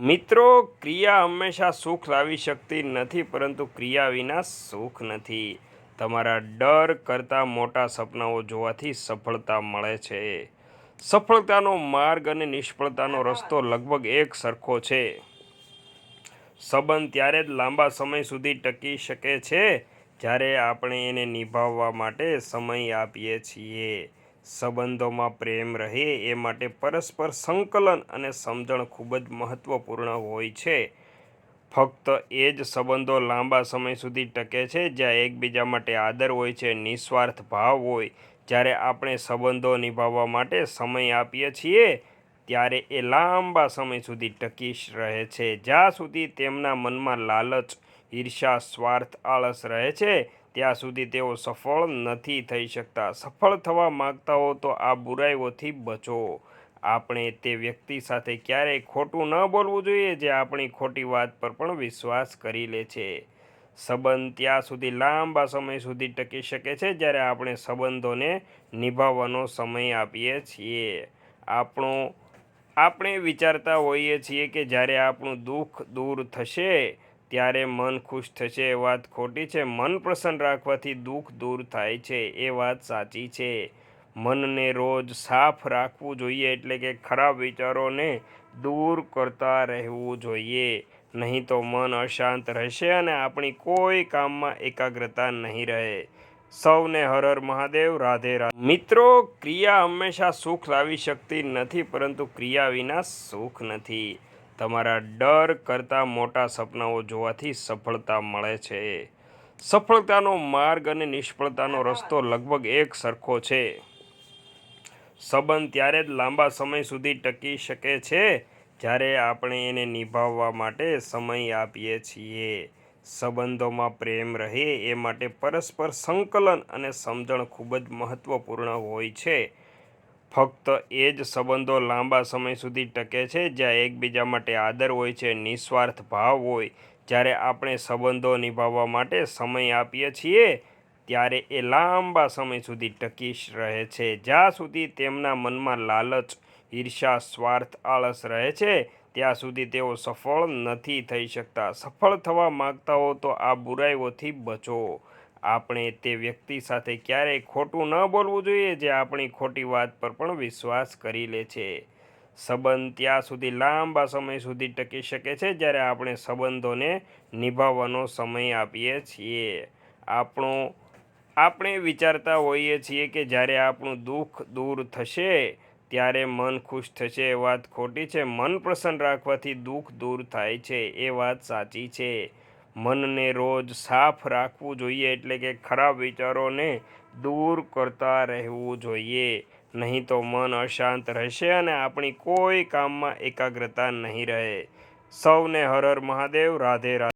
મિત્રો, ક્રિયા હંમેશા સુખ લાવી શકતી નથી, પરંતુ ક્રિયા વિના સુખ નથી. તમારા ડર કરતાં મોટા સપનાઓ જોવાથી સફળતા મળે છે. સફળતાનો માર્ગ અને નિષ્ફળતાનો રસ્તો લગભગ એક સરખો છે. સંબંધ ત્યારે જ લાંબા સમય સુધી ટકી શકે છે જ્યારે આપણે એને નિભાવવા માટે સમય આપીએ છીએ. સંબંધોમાં પ્રેમ રહે એ માટે પરસ્પર સંકલન અને સમજણ ખૂબ જ મહત્વપૂર્ણ હોય છે. ફક્ત એ જ સંબંધો લાંબા સમય સુધી ટકે છે જ્યાં એકબીજા માટે આદર હોય છે, નિસ્વાર્થ ભાવ હોય. જ્યારે આપણે સંબંધો નિભાવવા માટે સમય આપીએ છીએ ત્યારે એ લાંબા સમય સુધી ટકી રહે છે. જ્યાં સુધી તેમના મનમાં લાલચ, ઈર્ષ્યા, સ્વાર્થ, આળસ રહે છે ત્યાં સુધી તેઓ સફળ નથી થઈ શકતા. સફળ થવા માંગતા હો તો આ બુરાઈઓથી બચો. આપણે તે વ્યક્તિ સાથે ક્યારેય ખોટું ન બોલવું જોઈએ જે આપણી ખોટી વાત પર પણ વિશ્વાસ કરી લે છે. સંબંધ ત્યાં સુધી લાંબા સમય સુધી ટકી શકે છે જ્યારે આપણે સંબંધોને નિભાવવાનો સમય આપીએ છીએ. આપણે વિચારતા હોઈએ છીએ કે જ્યારે આપણું દુઃખ દૂર થશે ત્યારે મન ખુશ થશે. એ વાત ખોટી છે. મન પ્રસન્ન રાખવાથી દુઃખ દૂર થાય છે, એ વાત સાચી છે. મનને રોજ સાફ રાખવું જોઈએ, એટલે કે ખરાબ વિચારોને દૂર કરતા રહેવું જોઈએ. નહીં તો મન અશાંત રહેશે અને આપણી કોઈ કામમાં એકાગ્રતા નહીં રહે. સૌને હર હર મહાદેવ. રાધે રાધે. મિત્રો, ક્રિયા હંમેશા સુખ લાવી શકતી નથી, પરંતુ ક્રિયા વિના સુખ નથી. તમારા ડર કરતાં મોટા સપનાઓ જોવાથી સફળતા મળે છે. સફળતાનો માર્ગ અને નિષ્ફળતાનો રસ્તો લગભગ એક સરખો છે. સંબંધ ત્યારે જ લાંબા સમય સુધી ટકી શકે છે જ્યારે આપણે એને નિભાવવા માટે સમય આપીએ છીએ. સંબંધોમાં પ્રેમ રહે એ માટે પરસ્પર સંકલન અને સમજણ ખૂબ જ મહત્વપૂર્ણ હોય છે. ફક્ત એ જ સંબંધો લાંબા સમય સુધી ટકે છે જ્યાં એકબીજા માટે આદર હોય છે, નિસ્વાર્થ ભાવ હોય. જ્યારે આપણે સંબંધો નિભાવવા માટે સમય આપીએ છીએ ત્યારે એ લાંબા સમય સુધી ટકી રહે છે. જ્યાં સુધી તેમના મનમાં લાલચ, ઈર્ષ્યા, સ્વાર્થ, આળસ રહે છે ત્યાં સુધી તેઓ સફળ નથી થઈ શકતા. સફળ થવા માંગતા હો તો આ બુરાઈઓથી બચો. આપણે તે વ્યક્તિ સાથે ક્યારેય ખોટું ન બોલવું જોઈએ જે આપણી ખોટી વાત પર પણ વિશ્વાસ કરી લે છે. સંબંધ ત્યાં સુધી લાંબા સમય સુધી ટકી શકે છે જ્યારે આપણે સંબંધોને નિભાવવાનો સમય આપીએ છીએ. આપણે વિચારતા હોઈએ છીએ કે જ્યારે આપણું દુઃખ દૂર થશે ત્યારે મન ખુશ થશે. એ વાત ખોટી છે. મન પ્રસન્ન રાખવાથી દુઃખ દૂર થાય છે, એ વાત સાચી છે. મનને રોજ સાફ રાખવું જોઈએ, એટલે કે ખરાબ વિચારોને દૂર કરતા રહેવું જોઈએ. નહીં તો મન અશાંત રહેશે અને આપણી કોઈ કામમાં એકાગ્રતા નહીં રહે. સૌને હર હર મહાદેવ. રાધે રાધે.